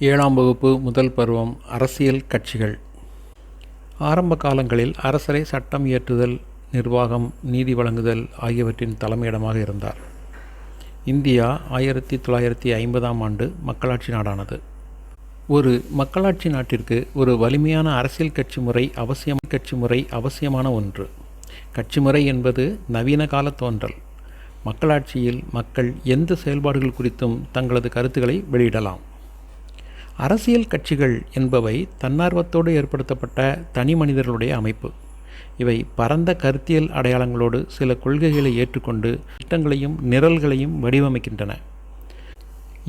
ஏழாம் வகுப்பு முதல் பருவம் அரசியல் கட்சிகள். ஆரம்ப காலங்களில் அரசரை சட்டம் இயற்றுதல், நிர்வாகம், நீதி வழங்குதல் ஆகியவற்றின் தலைமையிடமாக இருந்தார். இந்தியா 1950ஆம் ஆண்டு மக்களாட்சி நாடானது. ஒரு மக்களாட்சி நாட்டிற்கு ஒரு வலிமையான அரசியல் கட்சி முறை அவசியமான ஒன்று. கட்சி முறை என்பது நவீன கால தோன்றல். மக்களாட்சியில் மக்கள் எந்த செயல்பாடுகள் குறித்தும் தங்களது கருத்துக்களை வெளியிடலாம். அரசியல் கட்சிகள் என்பவை தன்னார்வத்தோடு ஏற்படுத்தப்பட்ட தனி மனிதர்களுடைய அமைப்பு. இவை பரந்த கருத்தியல் அடையாளங்களோடு சில கொள்கைகளை ஏற்றுக்கொண்டு திட்டங்களையும் நிரல்களையும் வடிவமைக்கின்றன.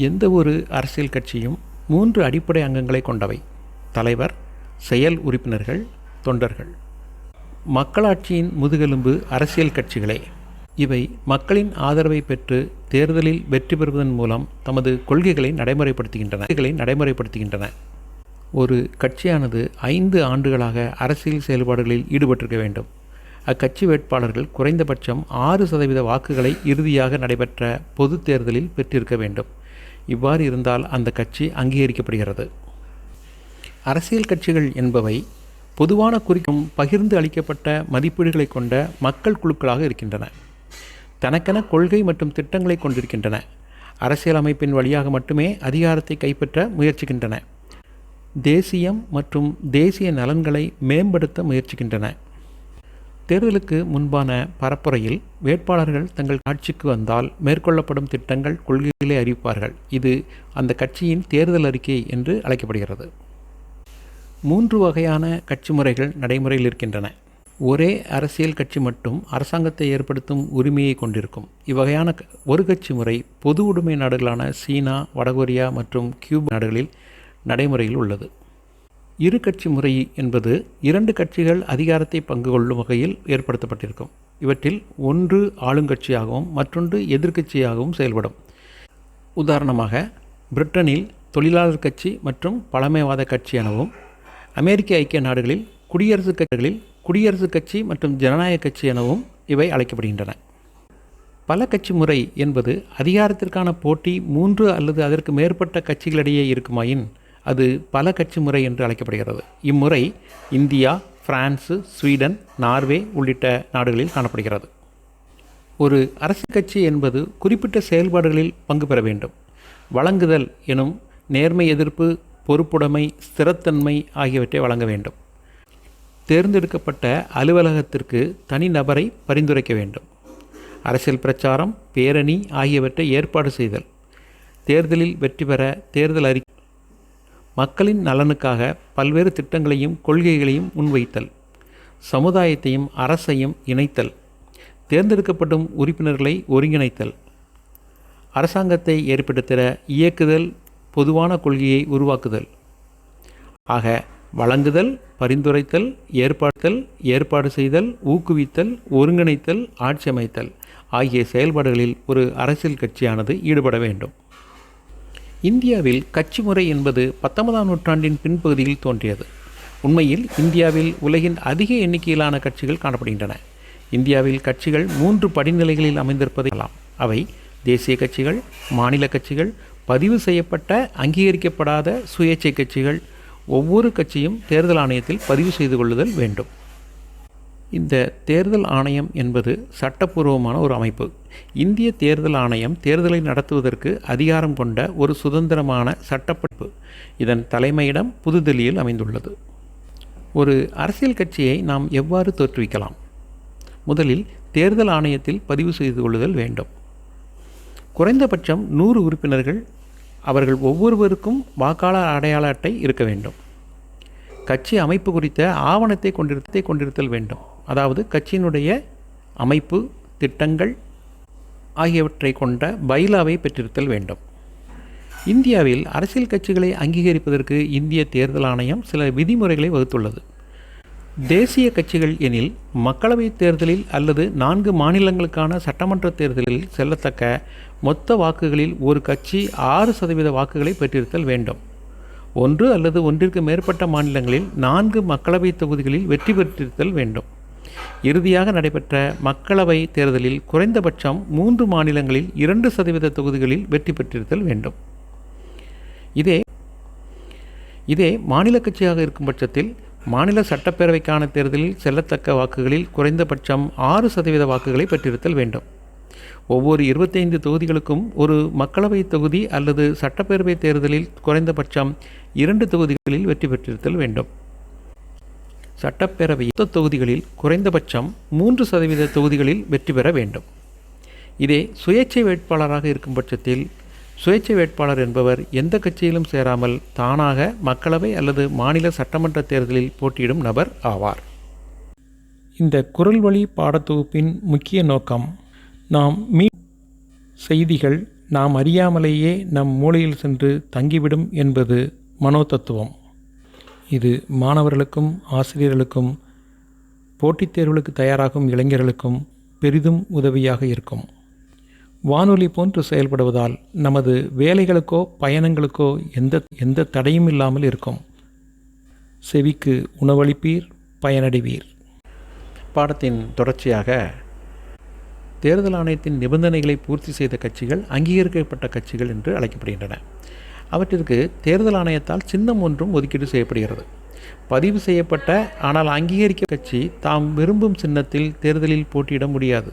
எந்த ஒரு அரசியல் கட்சியும் 3 அடிப்படை அங்கங்களை கொண்டவை: தலைவர், செயல் உறுப்பினர்கள், தொண்டர்கள். மக்களாட்சியின் முதுகெலும்பு அரசியல் கட்சிகளே. இவை மக்களின் ஆதரவை பெற்று தேர்தலில் வெற்றி பெறுவதன் மூலம் தமது கொள்கைகளை நடைமுறைப்படுத்துகின்றன. ஒரு கட்சியானது 5 ஆண்டுகளாக அரசியல் செயல்பாடுகளில் ஈடுபட்டிருக்க வேண்டும். அக்கட்சி வேட்பாளர்கள் குறைந்தபட்சம் 6% வாக்குகளை இறுதியாக நடைபெற்ற பொது தேர்தலில் பெற்றிருக்க வேண்டும். இவ்வாறு இருந்தால் அந்த கட்சி அங்கீகரிக்கப்படுகிறது. அரசியல் கட்சிகள் என்பவை பொதுவான குறிக்கும் பகிர்ந்து அளிக்கப்பட்ட மதிப்பீடுகளை கொண்ட மக்கள் குழுக்களாக இருக்கின்றன. தனக்கென கொள்கை மற்றும் திட்டங்களை கொண்டிருக்கின்றன. அரசியல் அமைப்பின் வழியாக மட்டுமே அதிகாரத்தை கைப்பற்ற முயற்சிக்கின்றன. தேசியம் மற்றும் தேசிய நலன்களை மேம்படுத்த முயற்சிக்கின்றன. தேர்தலுக்கு முன்பான பரப்புரையில் வேட்பாளர்கள் தங்கள் ஆட்சிக்கு வந்தால் மேற்கொள்ளப்படும் திட்டங்கள், கொள்கைகளை அறிவிப்பார்கள். இது அந்த கட்சியின் தேர்தல் அறிக்கை என்று அழைக்கப்படுகிறது. 3 வகையான கட்சி முறைகள் நடைமுறையில் இருக்கின்றன. ஒரே அரசியல் கட்சி மட்டும் அரசாங்கத்தை ஏற்படுத்தும் உரிமையை கொண்டிருக்கும். இவ்வகையான ஒரு கட்சி முறை பொது உடைமை நாடுகளான சீனா, வடகொரியா மற்றும் கியூபா நாடுகளில் நடைமுறையில் உள்ளது. இரு கட்சி முறை என்பது 2 கட்சிகள் அதிகாரத்தை பங்கு கொள்ளும் வகையில் ஏற்படுத்தப்பட்டிருக்கும். இவற்றில் ஒன்று ஆளுங்கட்சியாகவும் மற்றொன்று எதிர்க்கட்சியாகவும் செயல்படும். உதாரணமாக, பிரிட்டனில் தொழிலாளர் கட்சி மற்றும் பழமைவாத கட்சி எனவும், அமெரிக்க ஐக்கிய நாடுகளில் குடியரசுக் கட்சி மற்றும் ஜனநாயக கட்சி எனவும் இவை அழைக்கப்படுகின்றன. பல கட்சி முறை என்பது அதிகாரத்திற்கான போட்டி 3 அல்லது அதற்கு மேற்பட்ட கட்சிகளிடையே இருக்குமாயின் அது பல கட்சி முறை என்று அழைக்கப்படுகிறது. இம்முறை இந்தியா, பிரான்சு, ஸ்வீடன், நார்வே உள்ளிட்ட நாடுகளில் காணப்படுகிறது. ஒரு அரசியல் கட்சி என்பது குறிப்பிட்ட செயல்பாடுகளில் பங்கு பெற வேண்டும். வழங்குதல் எனும் நேர்மை, எதிர்ப்பு, பொறுப்புடைமை, ஸ்திரத்தன்மை ஆகியவற்றை வழங்க வேண்டும். தேர்ந்தெடுக்கப்பட்ட அலுவலகத்திற்கு தனிநபரை பரிந்துரைக்க வேண்டும். அரசியல் பிரச்சாரம், பேரணி ஆகியவற்றை ஏற்பாடு செய்தல். தேர்தலில் வெற்றி பெற தேர்தல் அறிக்கை. மக்களின் நலனுக்காக பல்வேறு திட்டங்களையும் கொள்கைகளையும் முன்வைத்தல். சமுதாயத்தையும் அரசையும் இணைத்தல். தேர்ந்தெடுக்கப்படும் உறுப்பினர்களை ஒருங்கிணைத்தல். அரசாங்கத்தை ஏற்படுத்த இயக்குதல், பொதுவான கொள்கையை உருவாக்குதல். ஆக, வழங்குதல், பரிந்துரைத்தல், ஏற்பாடு செய்தல், ஊக்குவித்தல், ஒருங்கிணைத்தல், ஆட்சி அமைத்தல் ஆகிய செயல்பாடுகளில் ஒரு அரசியல் கட்சியானது ஈடுபட வேண்டும். இந்தியாவில் கட்சி முறை என்பது 19ஆம் நூற்றாண்டின் பின்பகுதியில் தோன்றியது. உண்மையில் இந்தியாவில் உலகின் அதிக எண்ணிக்கையிலான கட்சிகள் காணப்படுகின்றன. இந்தியாவில் கட்சிகள் 3 படிநிலைகளில் அமைந்திருப்பதைலாம். அவை தேசிய கட்சிகள், மாநில கட்சிகள், பதிவு செய்யப்பட்ட அங்கீகரிக்கப்படாத சுயேட்சை கட்சிகள். ஒவ்வொரு கட்சியும் தேர்தல் ஆணையத்தில் பதிவு செய்து கொள்ளுதல் வேண்டும். இந்த தேர்தல் ஆணையம் என்பது சட்டப்பூர்வமான ஒரு அமைப்பு. இந்திய தேர்தல் ஆணையம் தேர்தலை நடத்துவதற்கு அதிகாரம் கொண்ட ஒரு சுதந்திரமான சட்டப்படைப்பு. இதன் தலைமையிடம் புதுதில்லியில் அமைந்துள்ளது. ஒரு அரசியல் கட்சியை நாம் எவ்வாறு தோற்றுவிக்கலாம்? முதலில் தேர்தல் ஆணையத்தில் பதிவு செய்து கொள்ளுதல் வேண்டும். குறைந்தபட்சம் 100 உறுப்பினர்கள். அவர்கள் ஒவ்வொருவருக்கும் வாக்காளர் அடையாள அட்டை இருக்க வேண்டும். கட்சி அமைப்பு குறித்த ஆவணத்தை கொண்டிருத்தல் வேண்டும். அதாவது கட்சியினுடைய அமைப்பு, திட்டங்கள் ஆகியவற்றை கொண்ட பைலாவை பெற்றிருத்தல் வேண்டும். இந்தியாவில் அரசியல் கட்சிகளை அங்கீகரிப்பதற்கு இந்திய தேர்தல் ஆணையம் சில விதிமுறைகளை வகுத்துள்ளது. தேசிய கட்சிகள் எனில் மக்களவைத் தேர்தலில் அல்லது 4 மாநிலங்களுக்கான சட்டமன்ற தேர்தலில் செல்லத்தக்க மொத்த வாக்குகளில் ஒரு கட்சி 6% வாக்குகளை பெற்றிருத்தல் வேண்டும். 1 அல்லது ஒன்றிற்கு மேற்பட்ட மாநிலங்களில் 4 மக்களவைத் தொகுதிகளில் வெற்றி பெற்றிருத்தல் வேண்டும். இறுதியாக நடைபெற்ற மக்களவை தேர்தலில் குறைந்தபட்சம் 3 மாநிலங்களில் 2% தொகுதிகளில் வெற்றி பெற்றிருத்தல் வேண்டும். இதே இதே மாநில கட்சியாக இருக்கும் பட்சத்தில் மாநில சட்டப்பேரவைக்கான தேர்தலில் செல்லத்தக்க வாக்குகளில் குறைந்தபட்சம் 6% வாக்குகளை பெற்றிருத்தல் வேண்டும். ஒவ்வொரு 25 தொகுதிகளுக்கும் ஒரு மக்களவை தொகுதி அல்லது சட்டப்பேரவை தேர்தலில் குறைந்தபட்சம் 2 தொகுதிகளில் வெற்றி பெற்றிருத்தல் வேண்டும். சட்டப்பேரவை தொகுதிகளில் குறைந்தபட்சம் 3% தொகுதிகளில் வெற்றி பெற வேண்டும். இதே சுயேட்சை வேட்பாளராக இருக்கும் பட்சத்தில் சுயேட்சை வேட்பாளர் என்பவர் எந்த கட்சியிலும் சேராமல் தானாக மக்களவை அல்லது மாநில சட்டமன்ற தேர்தலில் போட்டியிடும் நபர் ஆவார். இந்த குரல் வழி பாடத்தொகுப்பின் முக்கிய நோக்கம் நாம் செய்திகள் நாம் அறியாமலேயே நம் மூளையில் சென்று தங்கிவிடும் என்பது மனோதத்துவம். இது மாணவர்களுக்கும் ஆசிரியர்களுக்கும் போட்டித் தேர்வுகளுக்கு தயாராகும் இளைஞர்களுக்கும் பெரிதும் உதவியாக இருக்கும். வானொலி போன்று செயல்படுவதால் நமது வேலைகளுக்கோ பயணங்களுக்கோ எந்த தடையும் இல்லாமல் இருக்கும். செவிக்கு உணவளிப்பீர், பயனடைவீர். பாடத்தின் தொடர்ச்சியாக தேர்தல் ஆணையத்தின் நிபந்தனைகளை பூர்த்தி செய்த கட்சிகள் அங்கீகரிக்கப்பட்ட கட்சிகள் என்று அழைக்கப்படுகின்றன. அவற்றிற்கு தேர்தல் ஆணையத்தால் சின்னம் ஒன்றும் ஒதுக்கீடு செய்யப்படுகிறது. பதிவு செய்யப்பட்ட ஆனால் அங்கீகரிக்க கட்சி தாம் விரும்பும் சின்னத்தில் தேர்தலில் போட்டியிட முடியாது.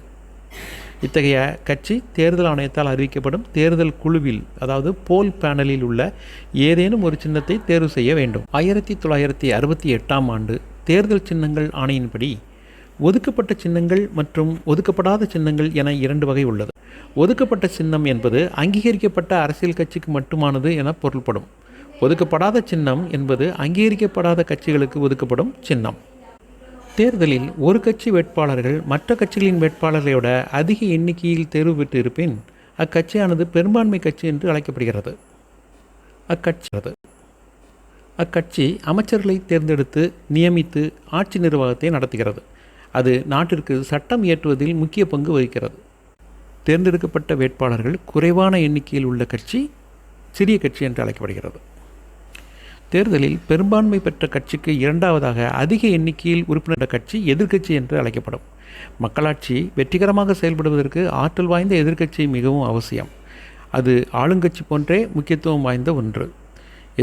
இத்தகைய கட்சி தேர்தல் ஆணையத்தால் அறிவிக்கப்படும் தேர்தல் குழுவில், அதாவது போல் பேனலில் உள்ள ஏதேனும் ஒரு சின்னத்தை தேர்வு செய்ய வேண்டும். 1968ஆம் ஆண்டு தேர்தல் சின்னங்கள் ஆணையின்படி ஒதுக்கப்பட்ட சின்னங்கள் மற்றும் ஒதுக்கப்படாத சின்னங்கள் என 2 வகை உள்ளது. ஒதுக்கப்பட்ட சின்னம் என்பது அங்கீகரிக்கப்பட்ட அரசியல் கட்சிக்கு மட்டுமானது என பொருள்படும். ஒதுக்கப்படாத சின்னம் என்பது அங்கீகரிக்கப்படாத கட்சிகளுக்கு ஒதுக்கப்படும் சின்னம். தேர்தலில் ஒரு கட்சி வேட்பாளர்கள் மற்ற கட்சிகளின் வேட்பாளர்களோட அதிக எண்ணிக்கையில் தேர்வு பெற்று இருப்பின் அக்கட்சியானது பெரும்பான்மை கட்சி என்று அழைக்கப்படுகிறது. அக்கட்சி அமைச்சர்களை தேர்ந்தெடுத்து நியமித்து ஆட்சி நிர்வாகத்தை நடத்துகிறது. அது நாட்டிற்கு சட்டம் இயற்றுவதில் முக்கிய பங்கு வகிக்கிறது. தேர்ந்தெடுக்கப்பட்ட வேட்பாளர்கள் குறைவான எண்ணிக்கையில் உள்ள கட்சி சிறிய கட்சி என்று அழைக்கப்படுகிறது. தேர்தலில் பெரும்பான்மை பெற்ற கட்சிக்கு இரண்டாவதாக அதிக எண்ணிக்கையில் உறுப்பினர் கட்சி எதிர்க்கட்சி என்று அழைக்கப்படும். மக்களாட்சி வெற்றிகரமாக செயல்படுவதற்கு ஆற்றல் வாய்ந்த எதிர்க்கட்சி மிகவும் அவசியம். அது ஆளுங்கட்சி போன்றே முக்கியத்துவம் வாய்ந்த ஒன்று.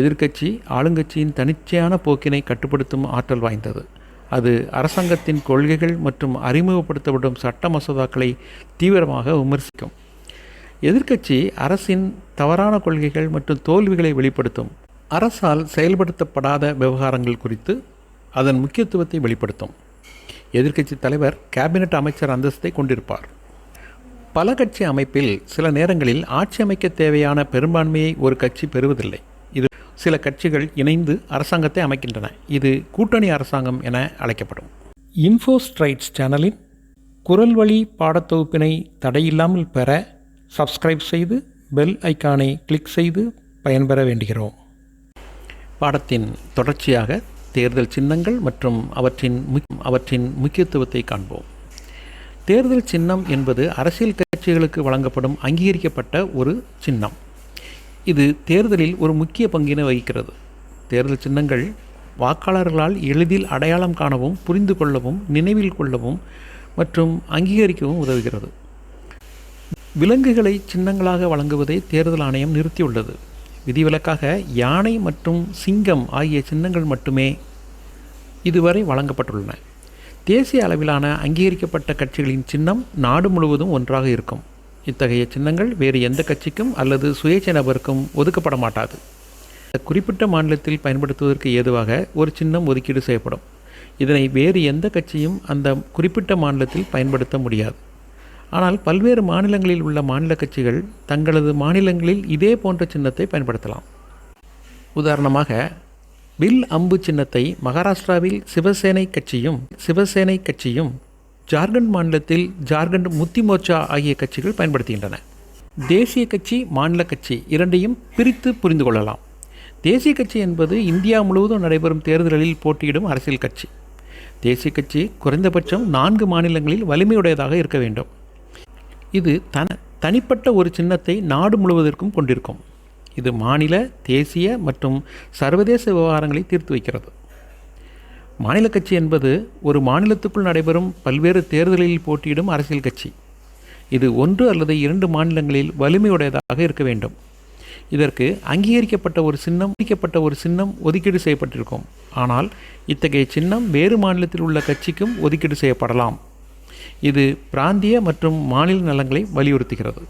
எதிர்க்கட்சி ஆளுங்கட்சியின் தனிச்சையான போக்கினை கட்டுப்படுத்தும் ஆற்றல் வாய்ந்தது. அது அரசாங்கத்தின் கொள்கைகள் மற்றும் அறிமுகப்படுத்தப்படும் சட்ட மசோதாக்களை தீவிரமாக விமர்சிக்கும். எதிர்க்கட்சி அரசின் தவறான கொள்கைகள் மற்றும் தோல்விகளை வெளிப்படுத்தும். அரசால் செயல்படுத்தப்படாத விவகாரங்கள் குறித்து அதன் முக்கியத்துவத்தை வெளிப்படுத்தும். எதிர்க்கட்சி தலைவர் கேபினட் அமைச்சர் அந்தஸ்தை கொண்டிருப்பார். பல கட்சி அமைப்பில் சில நேரங்களில் ஆட்சி அமைக்க தேவையான பெரும்பான்மையை ஒரு கட்சி பெறுவதில்லை. இது சில கட்சிகள் இணைந்து அரசாங்கத்தை அமைக்கின்றன. இது கூட்டணி அரசாங்கம் என அழைக்கப்படும். இன்ஃபோஸ்ட்ரைட்ஸ் சேனலின் குரல் வழி பாடத்தொகுப்பினை தடையில்லாமல் பெற சப்ஸ்கிரைப் செய்து பெல் ஐக்கானை கிளிக் செய்து பயன்பெற வேண்டுகிறோம். பாடத்தின் தொடர்ச்சியாக தேர்தல் சின்னங்கள் மற்றும் அவற்றின் முக்கியத்துவத்தை காண்போம். தேர்தல் சின்னம் என்பது அரசியல் கட்சிகளுக்கு வழங்கப்படும் அங்கீகரிக்கப்பட்ட ஒரு சின்னம். இது தேர்தலில் ஒரு முக்கிய பங்கினை வகிக்கிறது. தேர்தல் சின்னங்கள் வாக்காளர்களால் எளிதில் அடையாளம் காணவும் புரிந்து கொள்ளவும் நினைவில் கொள்ளவும் மற்றும் அங்கீகரிக்கவும் உதவுகிறது. விலங்குகளை சின்னங்களாக வழங்குவதை தேர்தல் ஆணையம் நிறுத்தியுள்ளது. விதிவிலக்காக யானை மற்றும் சிங்கம் ஆகிய சின்னங்கள் மட்டுமே இதுவரை வழங்கப்பட்டுள்ளன. தேசிய அளவிலான அங்கீகரிக்கப்பட்ட கட்சிகளின் சின்னம் நாடு முழுவதும் ஒன்றாக இருக்கும். இத்தகைய சின்னங்கள் வேறு எந்த கட்சிக்கும் அல்லது சுயேட்சை நபருக்கும் ஒதுக்கப்பட மாட்டாது. குறிப்பிட்ட மாநிலத்தில் பயன்படுத்துவதற்கு ஏதுவாக ஒரு சின்னம் ஒதுக்கீடு செய்யப்படும். இதனை வேறு எந்த கட்சியும் அந்த குறிப்பிட்ட மாநிலத்தில் பயன்படுத்த முடியாது. ஆனால் பல்வேறு மாநிலங்களில் உள்ள மாநில கட்சிகள் தங்களது மாநிலங்களில் இதே போன்ற சின்னத்தை பயன்படுத்தலாம். உதாரணமாக வில் அம்பு சின்னத்தை மகாராஷ்டிராவில் சிவசேனை கட்சியும் ஜார்க்கண்ட் மாநிலத்தில் ஜார்க்கண்ட் முக்தி மோர்ச்சா ஆகிய கட்சிகள் பயன்படுத்துகின்றன. தேசிய கட்சி மாநில கட்சி இரண்டையும் பிரித்து புரிந்து கொள்ளலாம். தேசிய கட்சி என்பது இந்தியா முழுவதும் நடைபெறும் தேர்தல்களில் போட்டியிடும் அரசியல் கட்சி. தேசிய கட்சி குறைந்தபட்சம் 4 மாநிலங்களில் வலிமையுடையதாக இருக்க வேண்டும். இது தனிப்பட்ட ஒரு சின்னத்தை நாடு முழுவதற்கும் கொண்டிருக்கும். இது மாநில, தேசிய மற்றும் சர்வதேச விவகாரங்களை தீர்த்து வைக்கிறது. மாநில கட்சி என்பது ஒரு மாநிலத்துக்குள் நடைபெறும் பல்வேறு தேர்தலில் போட்டியிடும் அரசியல் கட்சி. இது 1 அல்லது 2 மாநிலங்களில் வலிமையுடையதாக இருக்க வேண்டும். இதற்கு அங்கீகரிக்கப்பட்ட ஒரு சின்னம் ஒதுக்கீடு செய்யப்பட்டிருக்கும். ஆனால் இத்தகைய சின்னம் வேறு மாநிலத்தில் உள்ள கட்சிக்கும் ஒதுக்கீடு செய்யப்படலாம். இது பிராந்திய மற்றும் மாநில நலன்களை வலியுறுத்துகிறது.